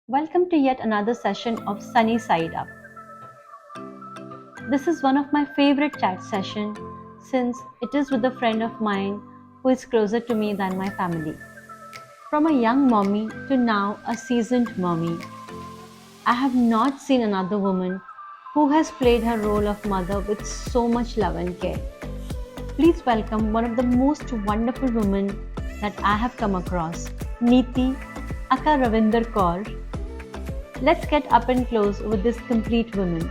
Welcome to yet another session of Sunny Side Up. This is one of my favorite chat sessions since it is with a friend of mine who is closer to me than my family. From a young mommy to now a seasoned mommy, I have not seen another woman who has played her role of mother with so much love and care. Please welcome one of the most wonderful women that I have come across, Neeti Akka Ravinder Kaur. Let's get up and close with this complete woman.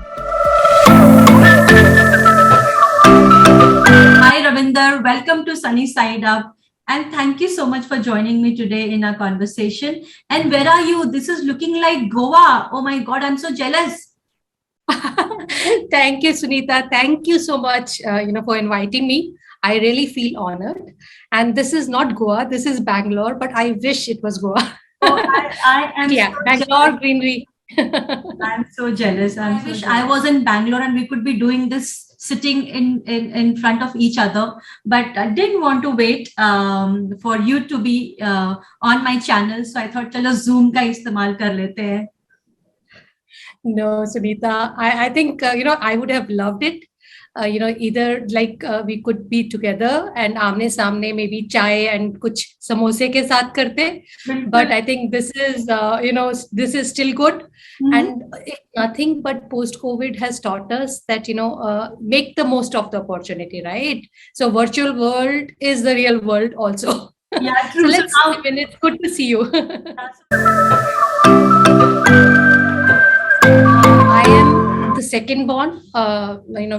Hi, Ravinder. Welcome to Sunny Side Up. And thank you so much for joining me today in our conversation. And where are you? This is looking like Goa. Oh my God, I'm so jealous. Thank you, Sunita. Thank you so much, for inviting me. I really feel honored. And this is not Goa. This is Bangalore, but I wish it was Goa. Oh, I am Yeah, so Bangalore jealous. greenery. I'm so jealous. I wish I was in Bangalore and we could be doing this sitting in front of each other. But I didn't want to wait for you to be on my channel. So I thought, chalo Zoom ka istemal kar lete hain. No, Sunita, I think, I would have loved it. Either like we could be together and आमने सामने maybe chai and कुछ समोसे के साथ करते. But I think this is, this is still good. And nothing but post-COVID has taught us that, make the most of the opportunity, right? So virtual world is the real world also. Yeah, So true. let's, it's good to see you. I am the second born.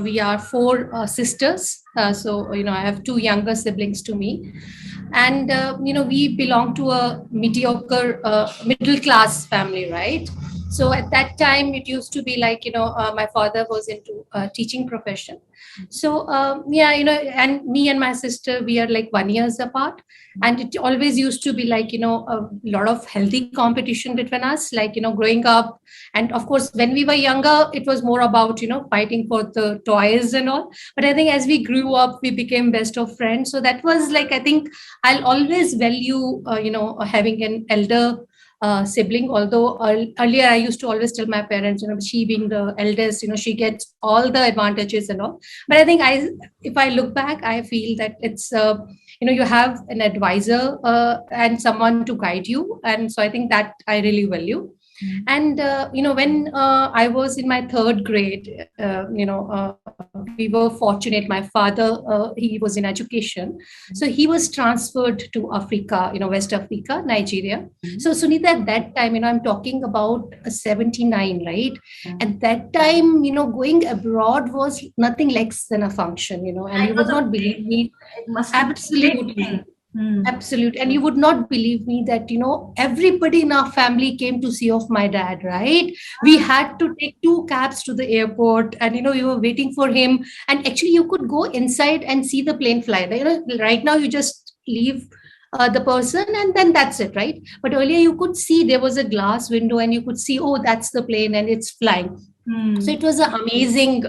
We are four sisters. I have two younger siblings to me. And, we belong to a mediocre middle class family, right? So at that time, it used to be like, my father was into teaching profession. So, and me and my sister, we are like 1 year apart. And it always used to be like, a lot of healthy competition between us, like, growing up. And of course, when we were younger, it was more about, fighting for the toys and all. But I think as we grew up, we became best of friends. So that was like, I think I'll always value, having an elder sibling. Although earlier I used to always tell my parents, she being the eldest, she gets all the advantages and all. But I think if I look back, I feel that it's, you have an advisor and someone to guide you. And so I think that I really value. And, when I was in my third grade, we were fortunate. My father, he was in education. So he was transferred to Africa, West Africa, Nigeria. So Sunita, at that time, I'm talking about 79, right? At that time, going abroad was nothing less than a function, and you would not believe me. Absolutely. Absolutely. And you would not believe me that, everybody in our family came to see off my dad, right? We had to take two cabs to the airport and, we were waiting for him. And actually, you could go inside and see the plane fly. Right now, you just leave the person and then that's it, right? But earlier, you could see there was a glass window and you could see, oh, that's the plane and it's flying. So it was an amazing,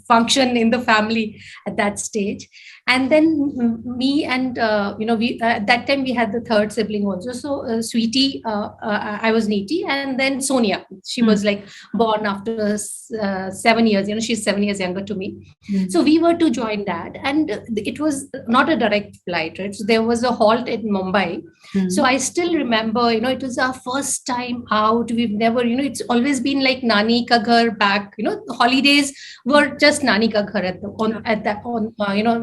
function in the family at that stage. And then me and, we at that time we had the third sibling also. So Sweetie, I was Neeti, and then Sonia. She was like born after 7 years. She's 7 years younger to me. So we were to join that, and it was not a direct flight, right? So there was a halt in Mumbai. So I still remember, it was our first time out. We've never, it's always been like Nani ka ghar back. Holidays were just Nani ka ghar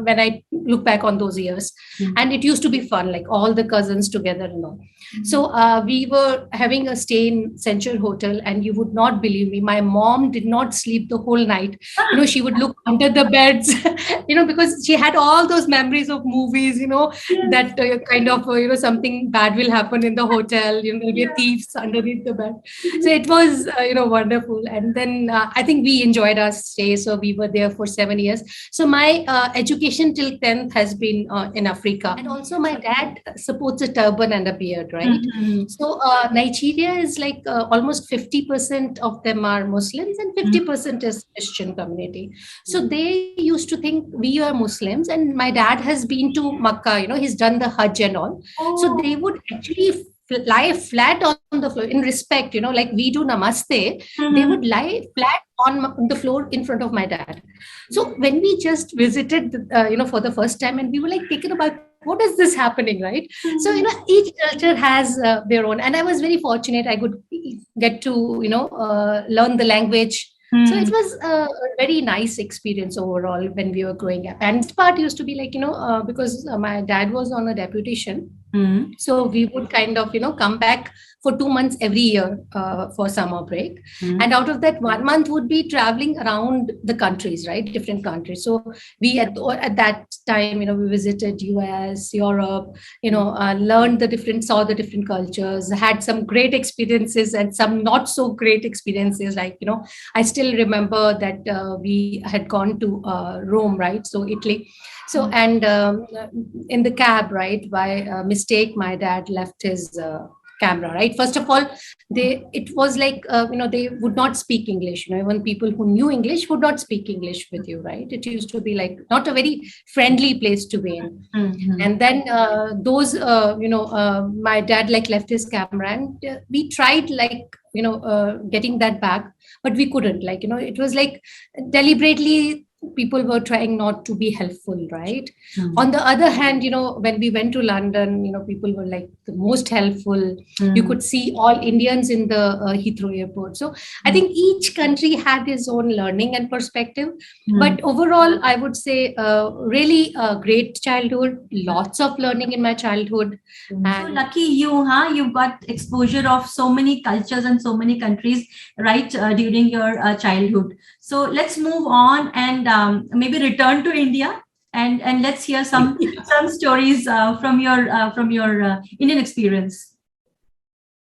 when I look back on those years. And it used to be fun, like all the cousins together and all. So we were having a stay in Central Hotel, and you would not believe me, my mom did not sleep the whole night. She would look under the beds, because she had all those memories of movies, that kind of, something bad will happen in the hotel, there'll be thieves underneath the bed. So it was, wonderful. And then I think we enjoyed our stay. So we were there for 7 years. So my education till 10th has been in Africa. And also my dad supports a turban and a beard, right? So Nigeria is like almost 50% of them are Muslims and 50% is Christian community. So they used to think we are Muslims, and my dad has been to Makkah, he's done the Hajj and all. So they would actually lie flat on the floor in respect, like we do namaste. They would lie flat on the floor in front of my dad. So when we just visited, for the first time, and we were like taken aback, what is this happening, right? So each culture has their own, and I was very fortunate. I could get to learn the language. So it was a very nice experience overall when we were growing up. And this part used to be like, because my dad was on a deputation. So we would kind of, come back for 2 months every year for summer break. And out of that, 1 month would be traveling around the countries, right? Different countries. So we at that time, we visited US, Europe, saw the different cultures, had some great experiences and some not so great experiences. Like, I still remember that we had gone to Rome, right? So Italy. So, and in the cab, right, by mistake, my dad left his camera, right? First of all, it was like, they would not speak English. Even people who knew English would not speak English with you, right? It used to be like not a very friendly place to be in. And then my dad like left his camera, and we tried like, getting that back, but we couldn't. Like, it was like deliberately people were trying not to be helpful, right? On the other hand, when we went to London, people were like the most helpful. You could see all Indians in the Heathrow airport. So I think each country had its own learning and perspective. But overall, I would say really a great childhood, lots of learning in my childhood. And so lucky you, huh? You got exposure of so many cultures and so many countries, right, during your childhood. So let's move on and maybe return to India, and let's hear some stories from your Indian experience.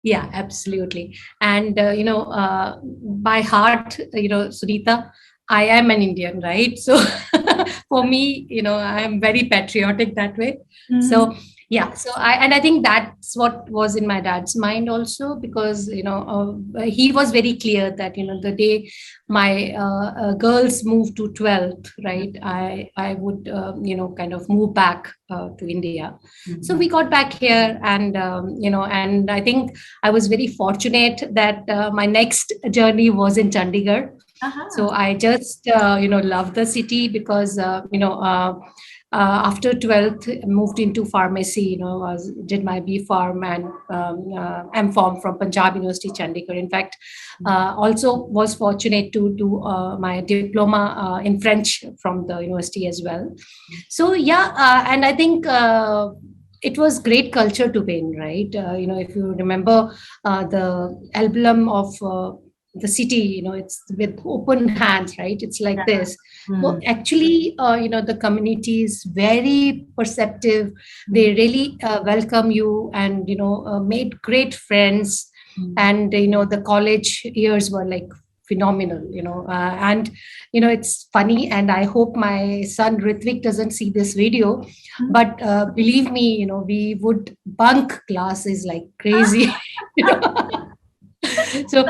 Yeah, absolutely. And by heart, Sunita, I am an Indian, right? So for me, I am very patriotic that way. So yeah, so I think that's what was in my dad's mind also, because he was very clear that the day my girls moved to 12th, right, I would kind of move back to India. So we got back here, and and I think I was very fortunate that my next journey was in Chandigarh. So I just love the city because after 12th, moved into pharmacy, did my B Pharm and M Pharm from Punjab University, Chandigarh. In fact, also was fortunate to do my diploma in French from the university as well. So yeah, and I think it was great culture to be in, right? If you remember the emblem of the city, it's with open hands, right? It's like this. So actually, the community is very perceptive. They really welcome you, and made great friends. And the college years were like phenomenal, and it's funny, and I hope my son Ritvik doesn't see this video, but believe me, we would bunk classes like crazy. So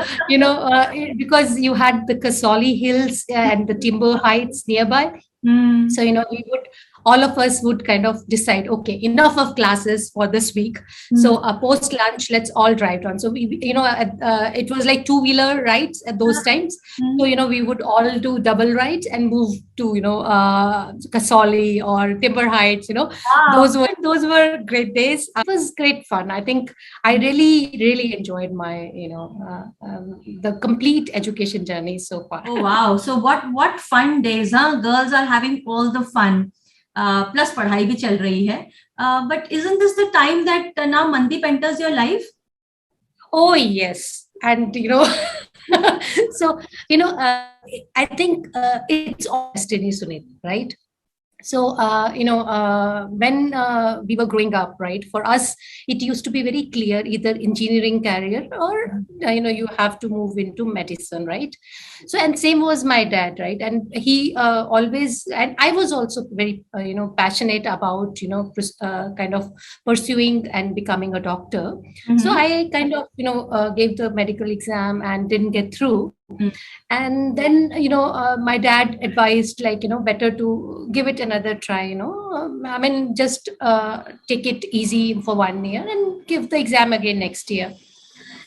because you had the Kasoli Hills and the Timber Heights nearby, so we would, all of us would kind of decide, okay, enough of classes for this week. So post lunch, let's all drive down. So we it was like 2-wheeler rides at those times. So we would all do double rides and move to Kasoli or Timber Heights. Wow. Those were great days. It was great fun. I think I really enjoyed my the complete education journey so far. Oh wow! So what fun days, huh? Girls are having all the fun. Plus पढ़ाई भी चल रही है. But isn't this the time that now Mandeep enters your life? Oh yes, and so I think it's all destiny, Sunita, right? So when we were growing up, right, for us it used to be very clear, either engineering career or you have to move into medicine, right? So, and same was my dad, right? And he always, and I was also very passionate about kind of pursuing and becoming a doctor. So I kind of gave the medical exam and didn't get through. Mm. And then, my dad advised, like, better to give it another try, I mean, just take it easy for 1 year and give the exam again next year.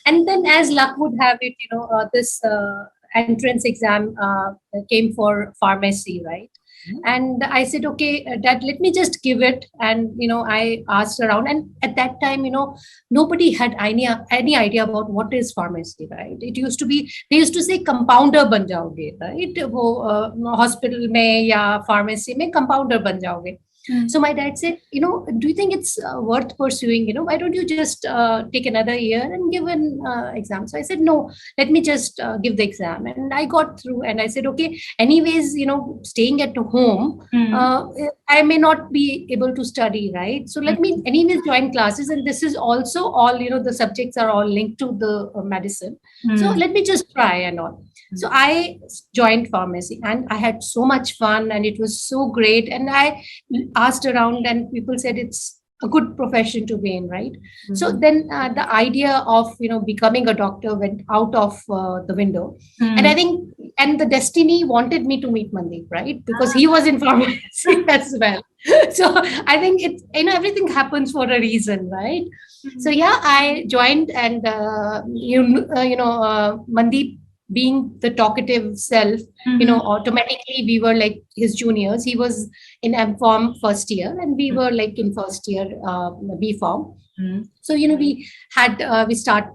And then, as luck would have it, this entrance exam came for pharmacy, right? And I said, okay, dad, let me just give it. And I asked around, and at that time, nobody had any idea about what is pharmacy, right? It used to be, they used to say compounder ban jaoge, right? वो hospital में या pharmacy में compounder ban jaoge. So my dad said, do you think it's worth pursuing? Why don't you just take another year and give an exam? So I said, no, let me just give the exam. And I got through, and I said, okay, anyways, staying at home, I may not be able to study, right? So let me anyways join classes. And this is also all, the subjects are all linked to the medicine. So let me just try and all. So I joined pharmacy, and I had so much fun, and it was so great. And I asked around, and people said it's a good profession to be in, right? So then the idea of becoming a doctor went out of the window. And I think, and the destiny wanted me to meet Mandeep, right? Because he was in pharmacy as well. So I think it's, everything happens for a reason, right? So yeah, I joined, and Mandeep, being the talkative self, automatically we were like his juniors. He was in M.Pharm first year, and we were like in first year B.Pharm. So we had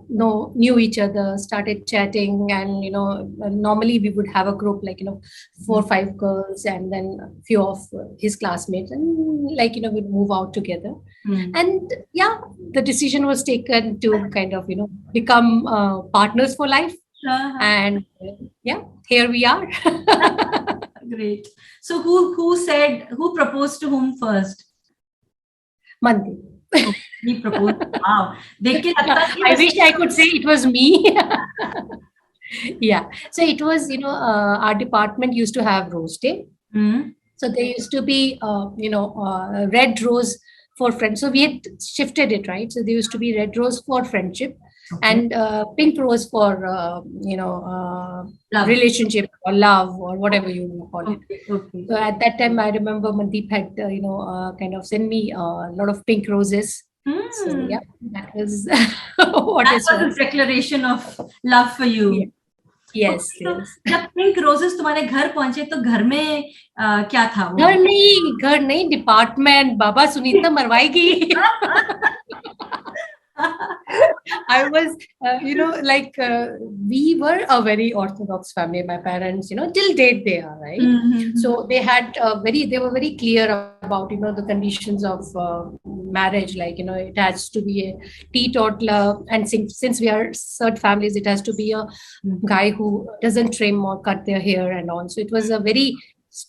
knew each other, started chatting, and normally we would have a group like 4 or 5 girls, and then a few of his classmates, and we'd move out together. And yeah, the decision was taken to kind of become partners for life. And yeah, here we are. Great. So who proposed to whom first? Mandeep. Oh, he proposed. Wow. I wish I could say it was me. Yeah. So it was, our department used to have Rose Day. So there used to be, red rose for friends. So we had shifted it, right? So there used to be red rose for friendship. Okay. And pink rose for relationship or love or whatever you call it. Okay. So at that time, I remember Mandeep had kind of sent me a lot of pink roses. So yeah, that was what that was a declaration of love for you. Yeah. Yes, okay, तो जब pink roses तुम्हारे घर पहुंचे तो घर में क्या था वो? घर नहीं डिपार्टमेंट बाबा सुनीता मरवाएगी. I was, we were a very orthodox family. My parents, till date they are, right? So they had they were very clear about, the conditions of marriage. Like, it has to be a teetotaler. And since we are third families, it has to be a guy who doesn't trim or cut their hair and all. So it was a very,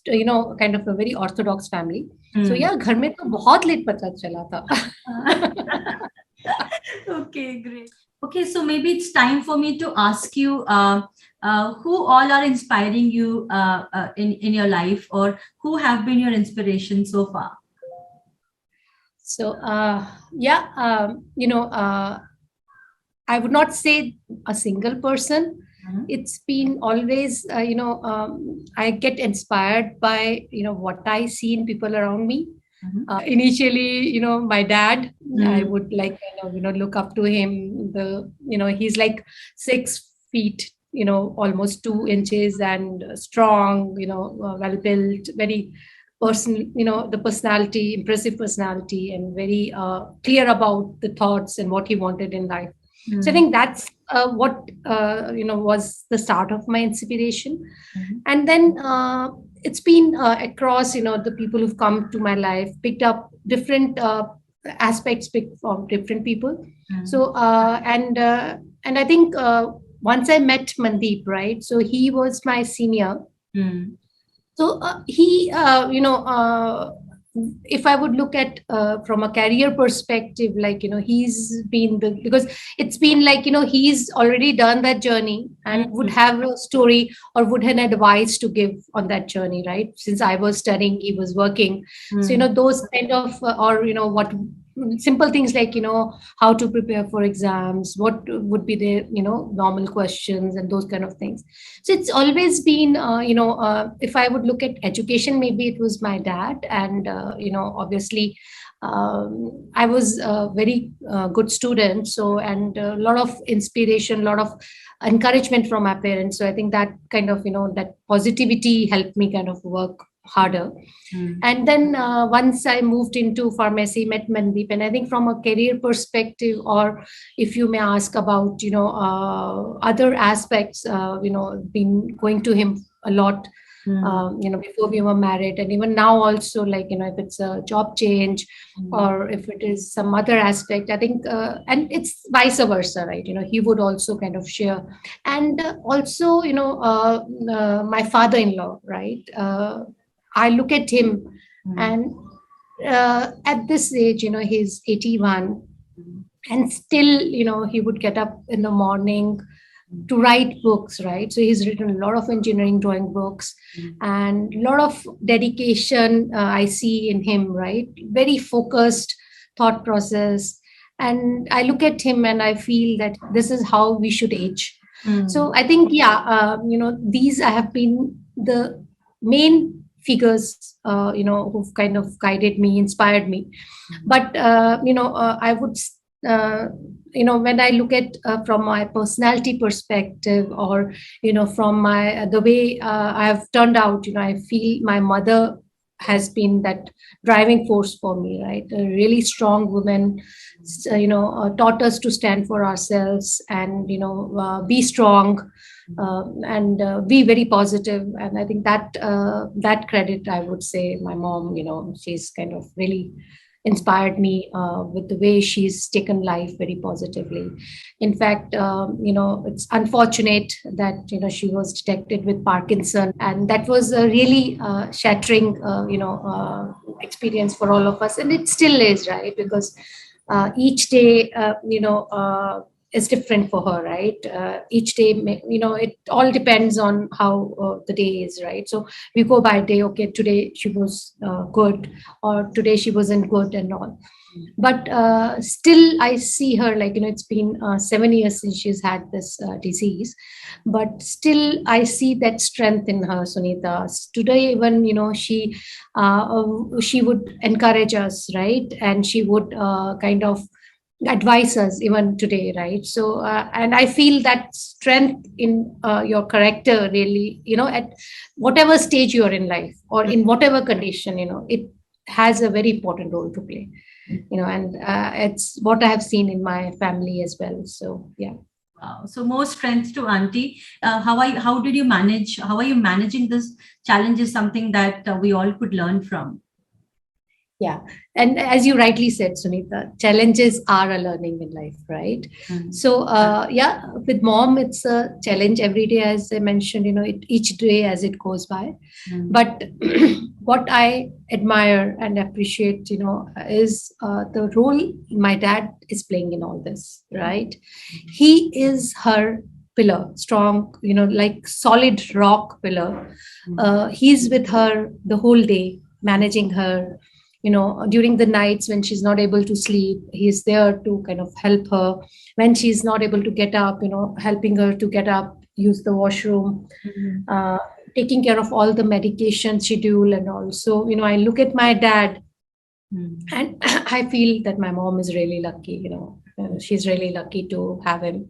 kind of a very orthodox family. So yeah, घर में तो बहुत late पता चला था. Okay, great. Okay, so maybe it's time for me to ask you who all are inspiring you in your life, or who have been your inspiration so far? So, I would not say a single person. It's been always, I get inspired by, what I see in people around me. Initially, my dad, I would look up to him. He's like 6 feet, almost 2 inches, and strong, well built, very the personality, impressive personality, and very clear about the thoughts and what he wanted in life. So I think that's what was the start of my inspiration. And then it's been across, the people who've come to my life, picked up different aspects from different people. So and I think once I met Mandeep, right? So he was my senior. So he, if I would look at from a career perspective, like, he's been because it's been like, he's already done that journey and would have a story or would have an advice to give on that journey, right? Since I was studying, he was working. So, those kind of, or, what simple things like, how to prepare for exams, what would be the, normal questions and those kind of things. So it's always been, if I would look at education, maybe it was my dad. And, obviously, I was a very good student. So, and a lot of inspiration, a lot of encouragement from my parents. So I think that kind of, that positivity helped me kind of work harder. And then once I moved into pharmacy, met Mandeep, and I think from a career perspective, or if you may ask about, other aspects, been going to him a lot, before we were married, and even now also, like, if it's a job change or if it is some other aspect, I think, and it's vice versa, right? He would also kind of share. And also, my father-in-law, right? I look at him, and at this age, he's 81, and still, he would get up in the morning to write books, right? So he's written a lot of engineering drawing books, and a lot of dedication I see in him, right? Very focused thought process. And I look at him and I feel that this is how we should age. So I think, these have been the main figures, who've kind of guided me, inspired me. But, I would, when I look at from my personality perspective, or, from my, the way I have turned out, I feel my mother has been that driving force for me, right? A really strong woman, taught us to stand for ourselves and, be strong, and be very positive. And I think that that credit, I would say, my mom, she's kind of really inspired me with the way she's taken life very positively. In fact, it's unfortunate that, she was detected with Parkinson, and that was a really shattering, experience for all of us. And it still is, right? Because each day, is different for her, right? Each day, it all depends on how the day is, right? So we go by day, okay, today she was good, or today she wasn't good, and all. But still, I see her, like, it's been 7 years since she's had this disease, but still I see that strength in her, Sunita. Today, even, she would encourage us, right? And she would kind of advise us even today, right? So and I feel that strength in your character, really, at whatever stage you're in life, or in whatever condition, it has a very important role to play, and it's what I have seen in my family as well. So yeah. Wow. So more strength to Auntie. How did you manage? How are you managing this challenge? Is something that we all could learn from. Yeah. And as you rightly said, Sunita, challenges are a learning in life, right? So, with mom, it's a challenge every day, as I mentioned, each day as it goes by. But what I admire and appreciate, is the role my dad is playing in all this, right? He is her pillar, strong, like solid rock pillar. He's with her the whole day, managing her. During the nights when she's not able to sleep, he's there to kind of help her. When she's not able to get up, helping her to get up, use the washroom, taking care of all the medication schedule. And also, I look at my dad, and I feel that my mom is really lucky, she's really lucky to have him.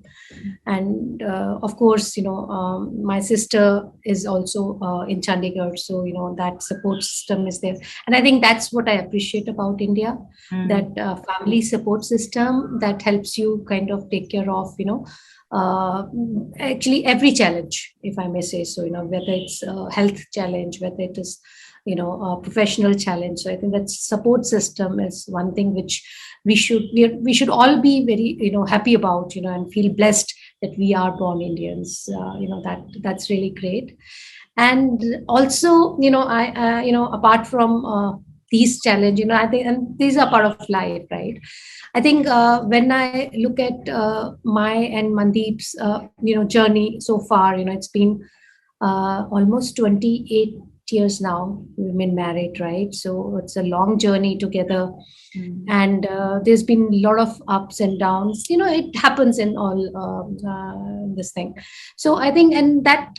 And of course, my sister is also in Chandigarh, so that support system is there. And I think that's what I appreciate about India, that family support system that helps you kind of take care of actually every challenge, if I may say so, whether it's a health challenge, whether it is a professional challenge. So I think that support system is one thing which we should all be very happy about, and feel blessed that we are born Indians. That's really great. And also, I apart from these challenges, I think, and these are part of life, right? I think when I look at my and Mandeep's journey so far, it's been almost 28 years now we've been married, right? So it's a long journey together. And there's been a lot of ups and downs. It happens in all this thing. So I think, and that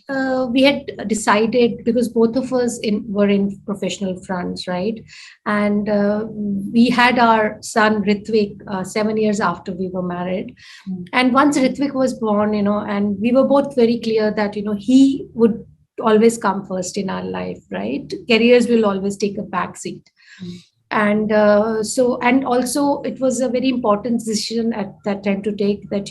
we had decided, because both of us were in professional fronts, right? And we had our son Ritvik 7 years after we were married. And once Ritvik was born, and we were both very clear that, he would always come first in our life, right? Careers will always take a back seat. And and also it was a very important decision at that time to take, that,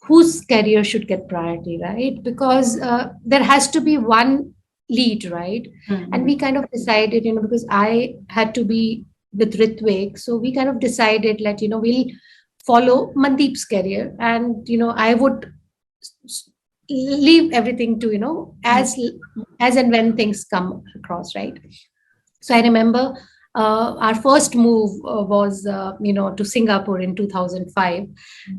whose career should get priority, right? Because there has to be one lead, right? And we kind of decided, because I had to be with Ritvik, so we kind of decided that, we'll follow Mandeep's career, and I would leave everything to, as and when things come across, right? So I remember our first move was to Singapore in 2005.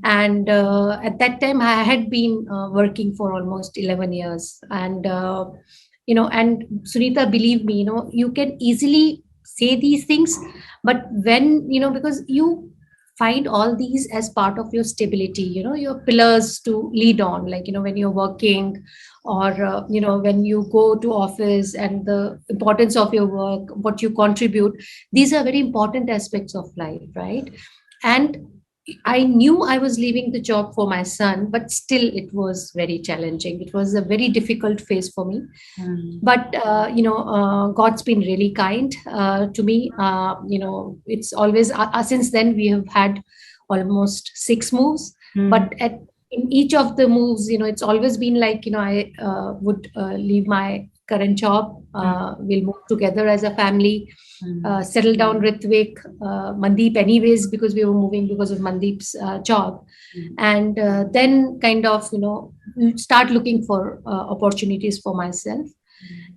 And at that time I had been working for almost 11 years. And and Sunita, believe me, you can easily say these things, but when, because you find all these as part of your stability, your pillars to lead on, like, when you're working, or when you go to office, and the importance of your work, what you contribute, these are very important aspects of life, right? And I knew I was leaving the job for my son, but still it was very challenging. It was a very difficult phase for me. But God's been really kind to me. It's always since then we have had almost 6 moves. But in each of the moves, it's always been like, I would leave my current job, we'll move together as a family, settle down Ritvik, Mandeep anyways, because we were moving because of Mandeep's job. And then kind of, start looking for opportunities for myself.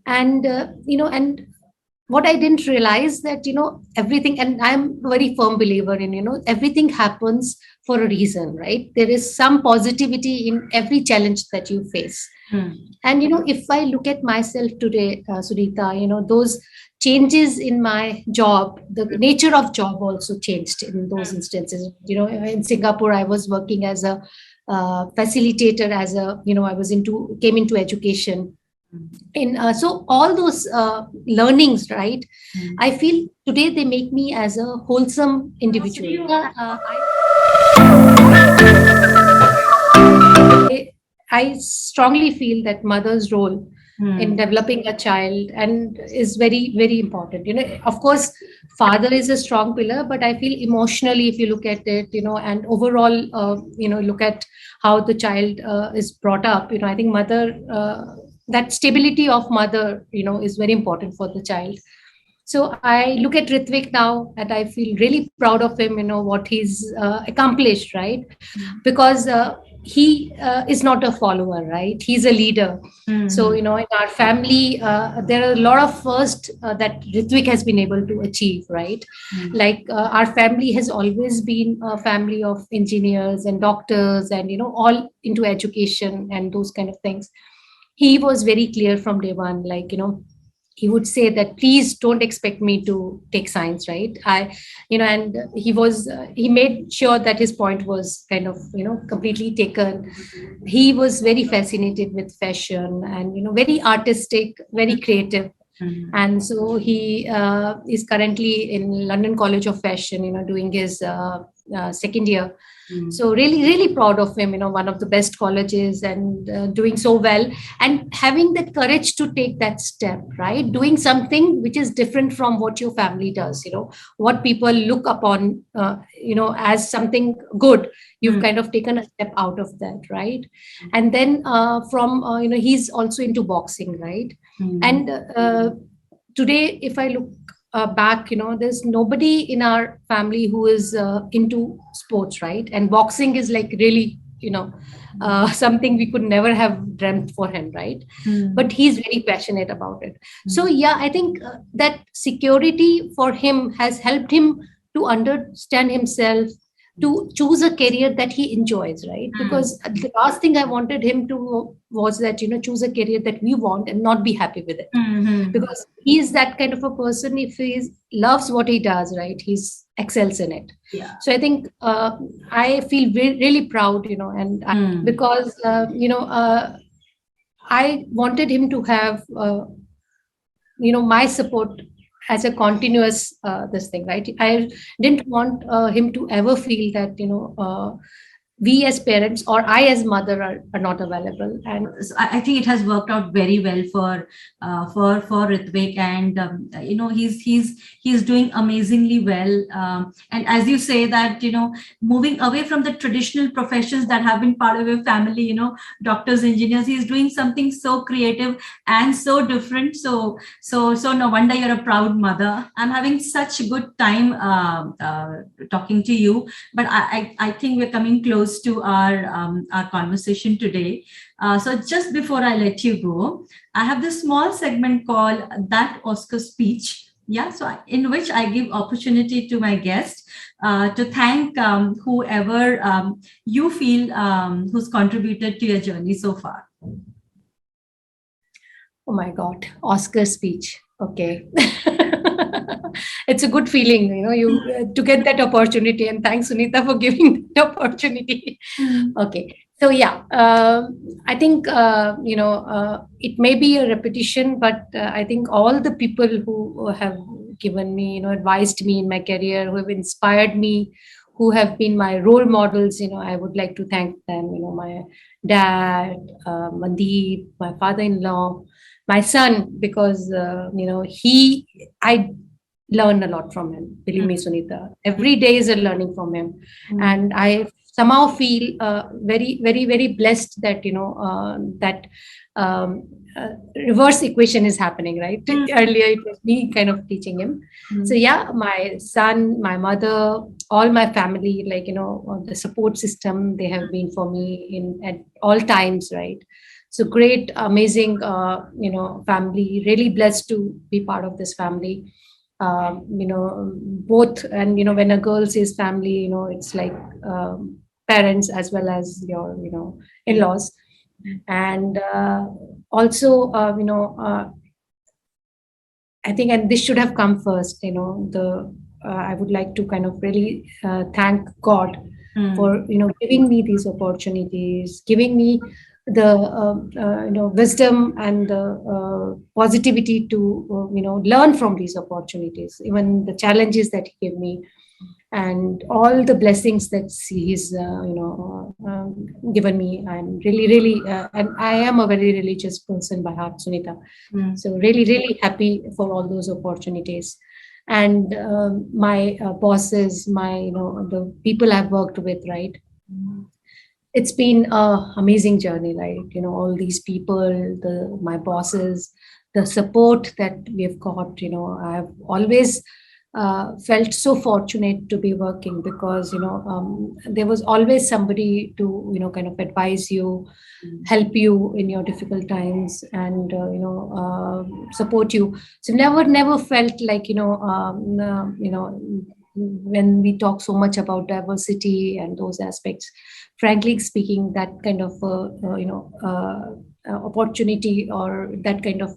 And, and what I didn't realize that, everything, and I'm a very firm believer in, everything happens for a reason, right? There is some positivity in every challenge that you face. And, if I look at myself today, Sunita, those changes in my job, the nature of job also changed in those instances. In Singapore, I was working as a facilitator, I came into education. So all those learnings, right? I feel today they make me as a wholesome individual. I strongly feel that mother's role in developing a child and is very, very important. Of course, father is a strong pillar, but I feel emotionally, if you look at it, and overall, look at how the child is brought up, I think mother, that stability of mother, is very important for the child. So I look at Ritvik now and I feel really proud of him, what he's accomplished, right? Because he is not a follower, right? He's a leader. So, in our family, there are a lot of first that Ritvik has been able to achieve, right? Like our family has always been a family of engineers and doctors and, all into education and those kind of things. He was very clear from day one, like, he would say that please don't expect me to take science, right? And he made sure that his point was kind of, completely taken. He was very fascinated with fashion and, very artistic, very creative. And so he is currently in London College of Fashion, doing his second year. So really, really proud of him, one of the best colleges and doing so well and having that courage to take that step, right? Doing something which is different from what your family does, what people look upon, as something good. You've kind of taken a step out of that, right? And then he's also into boxing, right? And today, if I look back, there's nobody in our family who is into sports, right? And boxing is like really, something we could never have dreamt for him, right? But he's very passionate about it. So yeah, I think that security for him has helped him to understand himself, to choose a career that he enjoys, right? Because the last thing I wanted him to was that, choose a career that we want and not be happy with it. Because he's that kind of a person. If he loves what he does, right, he's excels in it. Yeah. So I think I feel really proud, and because I wanted him to have my support as a continuous this thing, right? I didn't want him to ever feel that we as parents or I as mother are not available. And So I think it has worked out very well for Ritvik, and he's doing amazingly well. And as you say that, moving away from the traditional professions that have been part of your family, doctors, engineers, he's doing something so creative and so different. So no wonder you're a proud mother. I'm having such a good time talking to you, but I think we're coming close to our conversation today. So just before I let you go, I have this small segment called That Oscar Speech. Yeah, so in which I give opportunity to my guest to thank whoever you feel who's contributed to your journey so far. Oh my God, Oscar speech. Okay. It's a good feeling, you to get that opportunity. And thanks, Sunita, for giving that opportunity. Okay. So yeah, I think, it may be a repetition, but I think all the people who have given me, advised me in my career, who have inspired me, who have been my role models, I would like to thank them, my dad, Mandeep, my father-in-law, my son, because I learn a lot from him. Believe me, Sunita, every day is a learning from him, and I somehow feel very, very, very blessed that that reverse equation is happening. Right? Earlier, it was me kind of teaching him. So yeah, my son, my mother, all my family, the support system they have been for me at all times. Right? So great, amazing, family. Really blessed to be part of this family. Both, and when a girl says family, it's like parents as well as your, in-laws, and also, I think, and this should have come first. I would like to kind of really thank God for giving me these opportunities, giving me the wisdom and the positivity to learn from these opportunities, even the challenges that he gave me, and all the blessings that he's given me. I'm really, really, and I am a very religious person by heart, Sunita. So really, really happy for all those opportunities. And my bosses, my the people I've worked with, right? It's been an amazing journey, right? All these people, my bosses, the support that we've got. I've always felt so fortunate to be working, because there was always somebody to kind of advise you, help you in your difficult times, and support you. So never felt like when we talk so much about diversity and those aspects, frankly speaking, that kind of opportunity or that kind of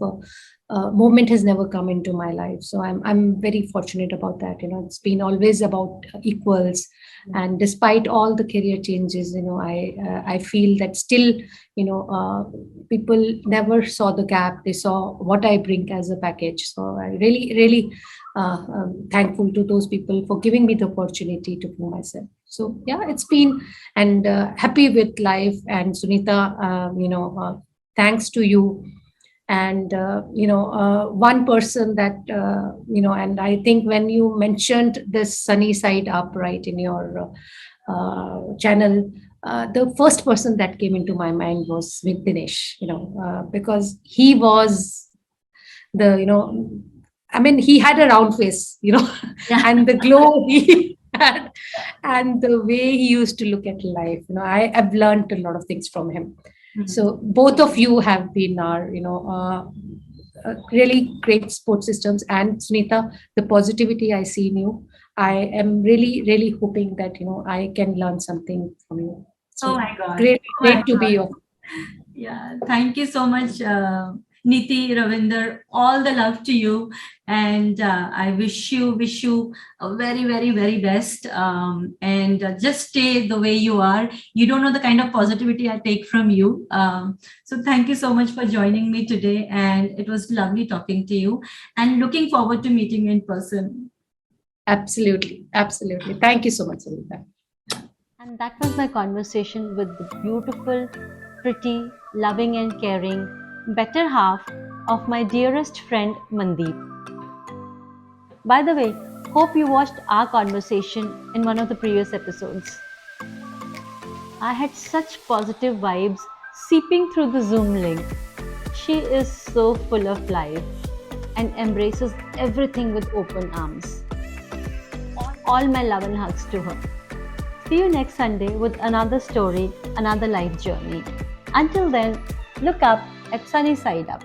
moment has never come into my life. So I'm very fortunate about that. It's been always about equals, and despite all the career changes, I feel that still, people never saw the gap. They saw what I bring as a package. So I really thankful to those people for giving me the opportunity to prove myself. So yeah, it's been, and happy with life. And Sunita, thanks to you. And one person that and I think when you mentioned this sunny side up, right, in your channel, the first person that came into my mind was with Dinesh, because he was the I mean, he had a round face, and the glow he had, and the way he used to look at life. I've learned a lot of things from him. So both of you have been our, really great support systems. And Sunita, the positivity I see in you, I am really, really hoping that I can learn something from you. So Oh my God. great, Oh my great to be God. of. Yeah, thank you so much, Niti, Ravinder. All the love to you, and I wish you a very, very, very best. And just stay the way you are. You don't know the kind of positivity I take from you. So thank you so much for joining me today, and it was lovely talking to you. And looking forward to meeting you in person. Absolutely, absolutely. Thank you so much, Sunita. And that was my conversation with the beautiful, pretty, loving, and caring better half of my dearest friend Mandeep. By the way, hope you watched our conversation in one of the previous episodes. I had such positive vibes seeping through the Zoom link. She is so full of life and embraces everything with open arms. All my love and hugs to her. See you next Sunday with another story, another life journey. Until then, look up at Sunny Side Up.